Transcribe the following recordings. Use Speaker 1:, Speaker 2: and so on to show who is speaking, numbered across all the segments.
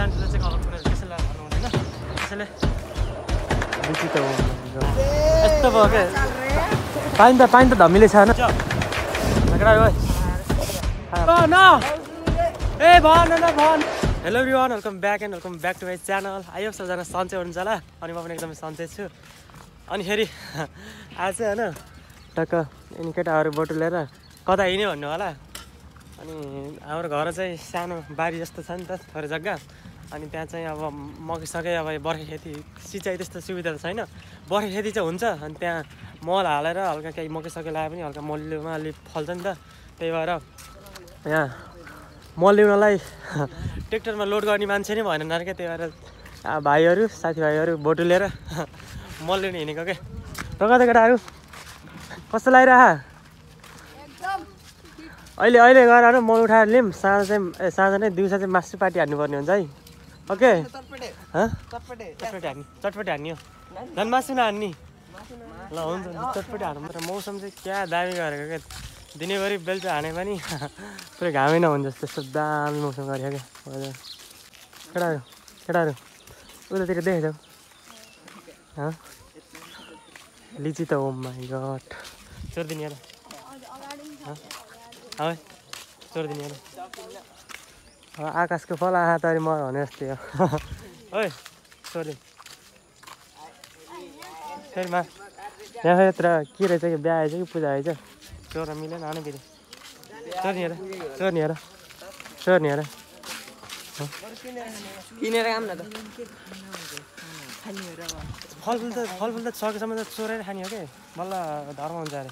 Speaker 1: सानो ठुलो चाहिँ अलग कुनै त्यसैलाई भन्नु हुँदैन त्यसैले बिचित हो यस्तो भयो क्या पानी त धमिले छ न hello everyone welcome back to my channel आयो सबजना सन्चै हुनुहुन्छ होला अनि म पनि एकदमै सन्चै छु अनि फेरि आज चाहिँ होइन टक्क यिनी केटाहरू बटुलेर कता हिँड्यो भन्नु होला अनि हाम्रो घर चाहिँ सानो बारी जस्तो छ नि त थोरै जग्गा अनि त्यहाँ चाहिँ अब मकैसकै अब बर्खा खेती सिँचाइ त्यस्तो सुविधा त छैन बर्खा खेती चाहिँ हुन्छ अनि त्यहाँ मल हालेर हल्का केही मकैसकै लगाए पनि हल्का मलमा अलिक फल्छ नि त त्यही भएर यहाँ मल ल्याउनलाई ट्र्याक्टरमा लोड गर्ने मान्छे नै भएन क्या त्यही भएर भाइहरू साथीभाइहरू बटुलेर मल ल्याउनु हिँडेको क्या टक्क केटाहरू कस्तो लागिरह अहिले गएर मल उठाएर लिउँ साँझ नै दिउँसो चाहिँ मासु पार्टी हान्नुपर्ने हुन्छ है ओके चटपटे हान्ने हो झन् मासु नहान्ने ल हुन्छ चटपटे हान्नु तर मौसम चाहिँ क्या दामी गरेको क्या दिनैभरि बेलुका हाने पनि पुरै घामै नहुन्छ जस्तो त्यस्तो दामी मौसम गरेको क्या केटाहरू उतातिर देखेछौ लिची त ओ माई गड चोरिदिने होला चोरिदिने होला आकाशको फल आहा त म भने जस्तै हो ओइ चोरि फेरिमा यहाँ यत्र के रहेछ कि बिहा आएछ कि पूजा आएछ चोर मिलेन आने फेरि चोर्ने हेर
Speaker 2: किनेर काम न त
Speaker 1: फलफुल त सकेसम्म त चोरेर खाने हो कि बल्ल धर्म हुन्छ अरे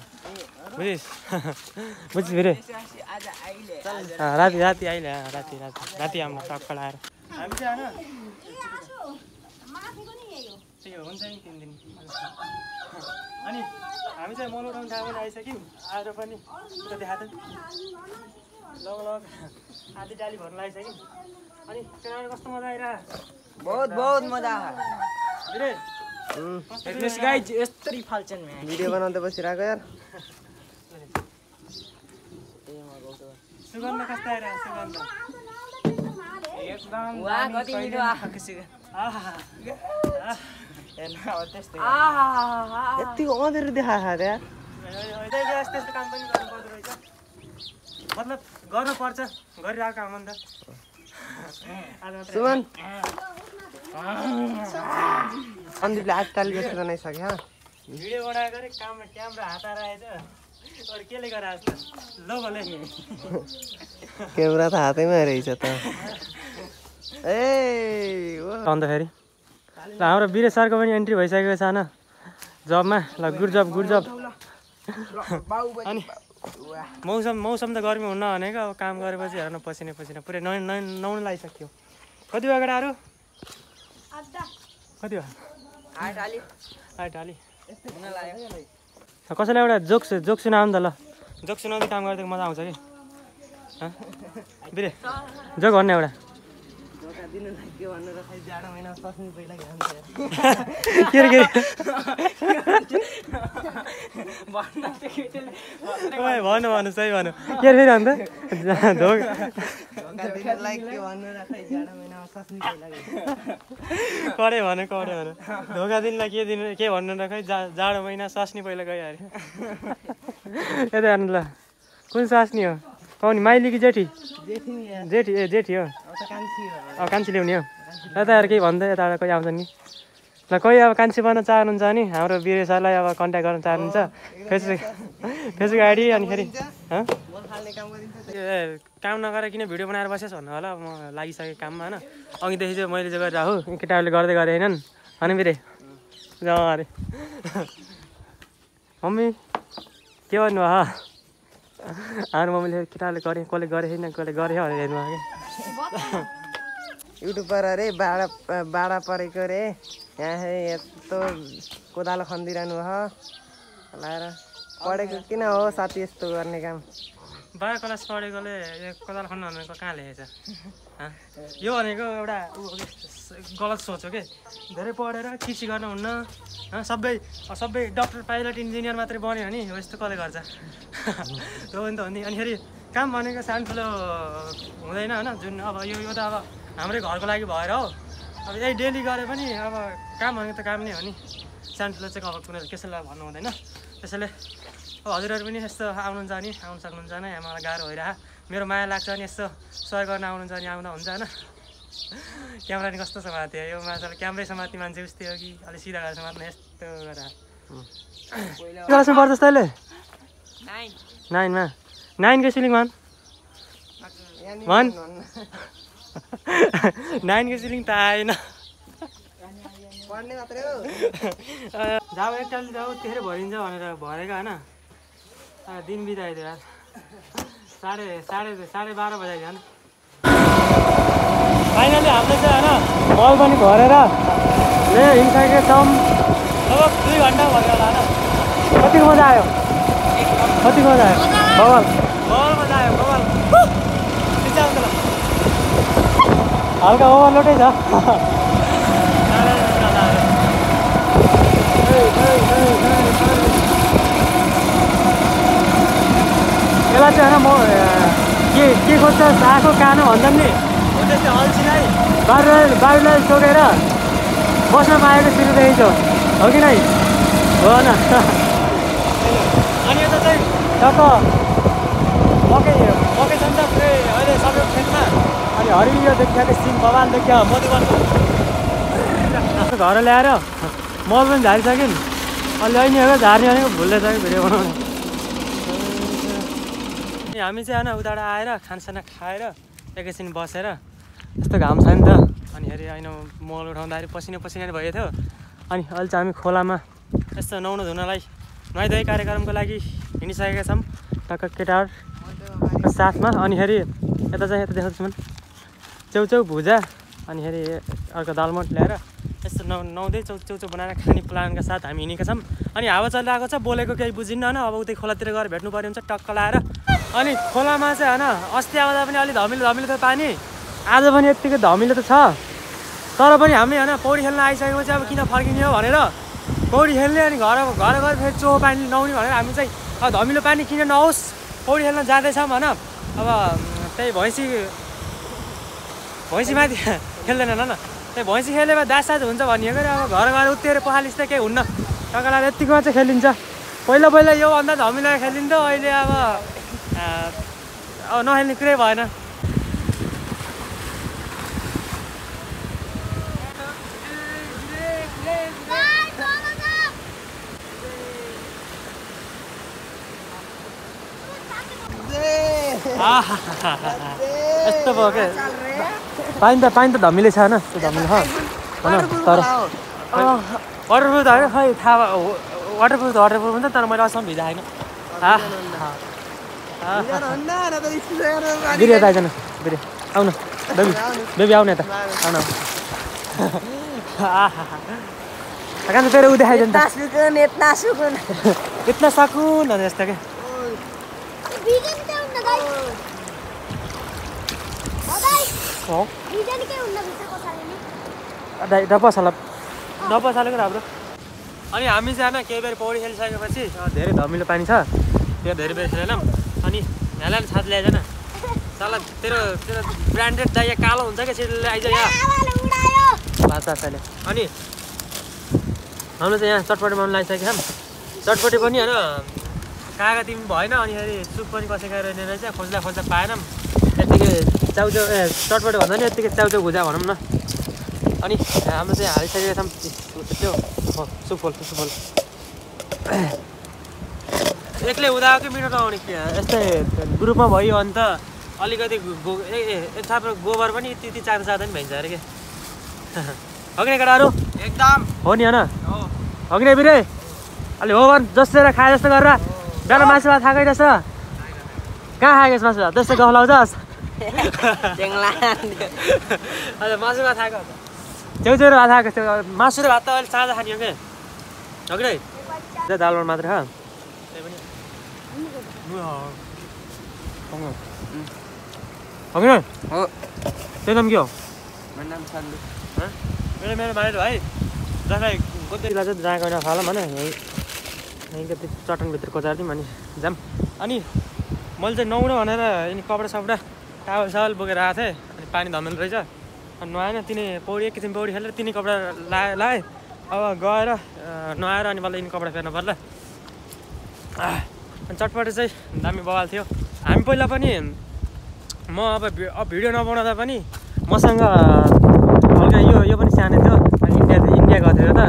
Speaker 1: बुझिस् फेरि राति अहिले राति हाम्रो टक्कड आएर हामी चाहिँ होइन हुन्छ नि 3 दिन अनि हामी चाहिँ मल उठाउनु ठाउँ पनि आइसक्यौँ आएर पनि उता देखाएको लग आधी डाली भर्नु लागिसक्यौँ अनि केटाहरू कस्तो मजा आइरह
Speaker 2: बहुत मजा हेर्नुहोस् गाइज यस्तरी फाल्छन् भिडियो बनाउँदै बसिरहेको यार
Speaker 1: सुगन्ध कस्तो आइरह सुगन्ध
Speaker 2: एकदम वाह कति मिठो आएको
Speaker 1: यतिको अँधेरो देखाएको यार त्यस्तो काम पनि गर्नुपर्दो रहेछ मतलब गर्नुपर्छ गरिरहेको काम हो नि त
Speaker 2: सुमन सन्दीपले आजकल जस्तो बनाइसक्यो
Speaker 1: भिडियो बनाएको अरे क्यामेरा हाताएर आएछ अरू केले गराएको ल भले
Speaker 2: क्यामेरा त हातैमा रहेछ त
Speaker 1: अन्त फेरि हाम्रो वीरेश सरको पनि एन्ट्री भइसकेको छ न जबमा ल गुड जब अनि मौसम त गर्मी हुन्न भनेको अब काम गरेपछि हेर न पसिना पुरै नुहाउनु लागिसक्यो कति भयो केटाहरू कति भयो 8 हाली कसैलाई एउटा जोक सुनाऊ नि त ल जोक सुनाउँदै काम गर्दा मजा आउँछ कि बिरे जोक भन्ने एउटा भन्नु सही भन्नु के फेरि अन्त कडे भन्नु धोका दिनलाई के भन्नु र खै जाडो महिना स्वास्नी पहिला गयो अरे यता हेर्नु ल कुन स्वास्नी हो पाउने माइली कि जेठी हो अब कान्छी ल्याउने हो यता हेर केही भन्दै यताबाट कोही आउँछ नि ल कोही अब कान्छी बन्न चाहनुहुन्छ भने हाम्रो वीरेश सरलाई अब कन्ट्याक्ट गर्न चाहनुहुन्छ फेसबुक आइडी अनि फेरि काम नगरेर किन भिडियो बनाएर बसेस् भन्नु होला म लागिसकेँ काममा होइन अघिदेखि चाहिँ मैले चाहिँ गरिरहेको केटाहरूले गर्दै गरे होइनन् अनि फेरि अरे मम्मी के भन्नु भयो हाम्रो मम्मीले केटाहरूले गरे कसले गरे छैन कसले गरे भनेर हेर्नुभयो कि
Speaker 2: युट्युबर अरे बाडा परेको रे यहाँ यस्तो कोदालो खनिदिरहनु भयो लाएर पढेको किन हो साथी यस्तो गर्ने काम
Speaker 1: 12 क्लास पढेकोले कोदालो खन्नु भनेको कहाँ लेखेछ यो भनेको एउटा गलत सोच हो कि धेरै पढेर कृषि गर्न हुन्न सबै डक्टर पाइलट इन्जिनियर मात्रै बन्यो भने हो यस्तो कसले गर्छ हो नि त हो नि अनि फेरि काम भनेको सानो ठुलो हुँदैन होइन जुन अब यो त अब हाम्रै घरको लागि भएर हो अब यही डेली गरे पनि अब काम भनेको त काम नै हो नि सानो ठुलो चाहिँ अब कुनै कसैलाई भन्नु हुँदैन त्यसैले अब हजुरहरू पनि यस्तो आउनुहुन्छ भने आउनु सक्नुहुन्छ भने मलाई गाह्रो भइरह मेरो माया लाग्छ भने यस्तो सहयोग गर्न आउनुहुन्छ भने आउँदा हुन्छ होइन क्यामेरा नि कस्तो समात्यो यो मान्छेले क्यामेरै समात्ने मान्छे उस्तै हो कि अलिक सिधा गरेर समात्ने यस्तो गरेर क्लासमा पढ्छस् तैँले 9मा 9को सिलिङ 1 9को सिलिङ त आएन
Speaker 2: पढ्ने मात्रै हो
Speaker 1: जाऊ एकतालले जाऊ त्यतिखेर भरिन्छ भनेर भरेको होइन दिन बिताइदियो यार साढे 12 बजाइदियो फाइनली हामीले चाहिँ होइन मल पनि भरेर हिँडिसकेका छौँ लगभग 2 घन्टा भयो होला होइन कतिको मजा आयो बवाल मजा आयो बवाल हल्का ओभरलोडै छ यसलाई चाहिँ होइन म के खोज्छ आएको कानो भन्छन् नि हो त्यस्तै अल्छीलाई बारीलाई सोकेर बस्न पाएको सुरुदेखि छ हो कि नै हो न अनि यता चाहिँ टक्क मकै छ नि त पुरै अहिले सबै खेतमा अनि हरियो देखिएको सिन बवाल देखियो मधुवनको घर ल्याएर मल पनि झारिसक्यो अलि अहिले हेरेर झार्ने भनेको भुल्दै सक्यो भिडियो बनाउने हामी चाहिँ होइन उताबाट आएर खानासाना खाएर एकैछिन बसेर यस्तो घाम छ नि त अनि हेरि होइन मल उठाउँदाखेरि पसिना भएको थियो अनि अहिले चाहिँ हामी खोलामा यस्तो नुहाउन धुनलाई नुहाइधुवाइ कार्यक्रमको लागि हिँडिसकेका छौँ टक्क केटाहरूको साथमा अनि हेरि यता चाहिँ यता देखाउँछु म च्याउ भुजा अनि हेरि अर्को दालमोट ल्याएर यस्तो नुहाउँदै च्याउ बनाएर खाने प्लानका साथ हामी हिँडेका छौँ अनि हावा चलिरहेको छ बोलेको केही बुझिन्न होइन अब उतै खोलातिर गएर भेट्नु पर्यो हुन्छ टक्क लाएर अनि खोलामा चाहिँ होइन अस्ति आउँदा पनि अलिक धमिलो थियो पानी आज पनि यत्तिकै धमिलो त छ तर पनि हामी होइन पौडी खेल्न आइसकेपछि अब किन फर्किने हो भनेर पौडी खेल्ने अनि घर गएर फेरि चोहो पानी नुहाउने भनेर हामी चाहिँ अब धमिलो पानी किन नहोस् पौडी खेल्न जाँदैछौँ होइन अब त्यही भैँसी माथि खेल्दैन न त्यही भैँसी खेलेमा दास हुन्छ भनिएको अब घर गएर उत्तिएर पखालिस त केही हुन्न टक्कलाएर यत्तिकोमा चाहिँ खेलिन्छ पहिला योभन्दा धमिलो खेलिन्थ्यो अहिले अब नखेल्ने कुरै भएन यस्तो भयो क्या पानी त धमिलो छ होइन त्यो धमिलो छ होइन तर वाटरप्रुफ त होइन खै थाहा वाटरप्रुफ हुन्छ तर मैले अहिलेसम्म भिजाएन बिरे त आइज न बिरे आउन बेबी आउने त आउन कहाँ तेरो उ देखाइज नि त इतना सकुन भने जस्तो क्या नपसालेको राम्रो अनि हामी चाहिँ होइन केही बेर पौडी खेलिसकेपछि धेरै धमिलो पानी छ त्यो धेरै बेर खेलेनौँ अनि यहाँलाई छात ल्याइज न साला तेरो ब्रान्डेड दाइया कालो हुन्छ क्या सिटले आइज यहाँ भाषाले अनि हामीले चाहिँ यहाँ चटपटी बनाउनु लागिसकेका छौँ चटपटी पनि होइन काका तिमी भएन अनि फेरि सुप पनि कसैका रहेन रहेछ खोज्दा पाएनौँ यत्तिकै च्याउच्याउ चटपटी भन्दा नि यत्तिकै च्याउच्याउ भुजा भनौँ न अनि हाम्रो चाहिँ हालिसकेका छौँ त्यो सुफल एक्लै हुँदा कि मिठो नआउने के यस्तै ग्रुपमा भयो भने त अलिकति एक छाप गोबर पनि यति चाख्दा नि भइन्छ अरे के हो कि केटाहरू एकदम हो नि होइन हो कि बिरे अलि हो भन् जसरी खाए जस्तो गरेर बिहान मासु भात खाएकै रहेछ कहाँ खाएकोस् मासु भात त्यस्तो गफ लाउँछस् हजुर मासु भात खाएको च्याउच्याउ भात खाएको थियो मासु र भात त अहिले साँझ खाने हो क्या हो कि दालबाट मात्र खा त्यही पनि हो कि हो त्यही नाम के हो मेरो नाम सल्लु मेरो माइलो भाइ जसलाई गोद्रेजलाई चाहिँ जहाँ गएर फालौँ होइन यहीँ कति चटनभित्र कोचारिदिउँ अनि जाऊँ अनि मैले चाहिँ नुहाउनु भनेर यिनी कपडा सपडा टावल सावल बोकेर आएको थिएँ अनि पानी धमिलो रहेछ नुहाएन तिनी पौडी एकैछिन पौडी खेलेर तिनी कपडा लाएँ अब गएर नुहाएर अनि बल्ल यिनी कपडा फेर्नु पर्ला अनि चटपटे चाहिँ दामी बवाल थियो हामी पहिला पनि म अब भिडियो नबनाउँदा पनि मसँग हल्का यो पनि सानो थियो अनि इन्डिया गएको थियो त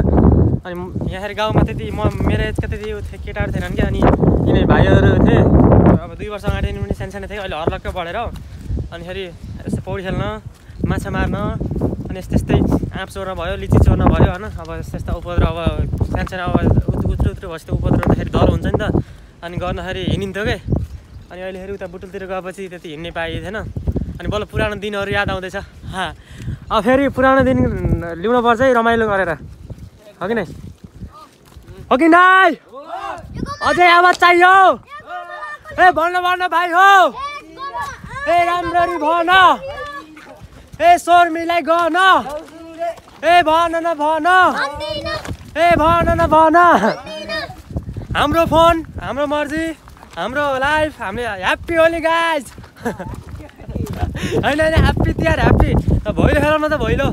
Speaker 1: अनि यहाँ गाउँमा त्यति मेरो एजका त्यति केटाहरू थिएनन् कि अनि यिनी भाइहरू थिए अब 2 वर्ष अगाडि पनि सानो थियो अहिले हर्लक्कै बढेर अनिखेरि यस्तो पौडी खेल्न माछा मार्न अनि यस्तै आँप चोर्न भयो लिची चोर्न भयो होइन अब यस्तो उपद्रो अब सानो अब उत्रु भएपछि त उपद्रो हुँदाखेरि डर हुन्छ नि त अनि गर्दाखेरि हिँडिन्थ्यो क्या अनि अहिले फेरि उता बुटुलतिर गएपछि त्यति हिँड्नै पाइएको थिएन अनि बल्ल पुरानो दिनहरू याद आउँदैछ अब फेरि पुरानो दिन ल्याउनु पर्छ है रमाइलो गरेर हो कि नै हो कि नै अझै आवाज चाहियो ए भन्न भाइ हो ए राम्ररी भन ए स्वर मिलाइ गन ए भन ए भन हाम्रो फोन हाम्रो मर्जी हाम्रो लाइफ हामीले ह्याप्पी होली गाइज होइन ह्याप्पी तिहार ह्याप्पी भैलो खेलाउन त भैलो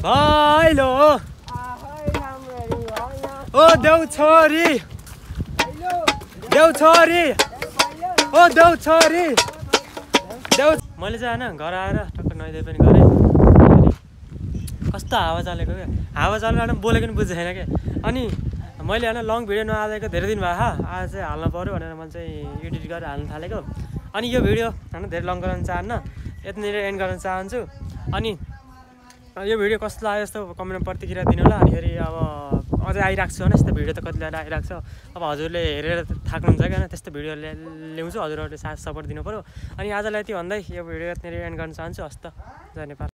Speaker 1: भैलो ओ देउ छोरी मैले चाहिँ होइन घर आएर टक्क नुहाइदिए पनि गरेँ कस्तो हावा चलेको क्या हावा चलेर बोलेको पनि बुझ्दैन क्या अनि मैले होइन लङ भिडियो नहालेको धेरै दिन भयो आज चाहिँ हाल्नु पऱ्यो भनेर मैले चाहिँ एडिट गरेर हाल्नु थालेको अनि यो भिडियो होइन धेरै लङ गर्न चाहन्न यतिनिर एन्ड गर्न चाहन्छु अनि यो भिडियो कस्तो लाग्यो जस्तो कमेन्टमा प्रतिक्रिया दिनु होला अनि फेरि अब अझै आइरहेको छु होइन यस्तो भिडियो त कति ल्याएर आइरहेको छ अब हजुरले हेरेर थाक्नुहुन्छ कि होइन त्यस्तो भिडियो ल्याउँछु हजुरहरूले साथ सपोर्ट दिनु पऱ्यो अनि आजलाई यति भन्दै यो भिडियो यतिनिर एन्ड गर्न चाहन्छु हस्त जय नेपाल।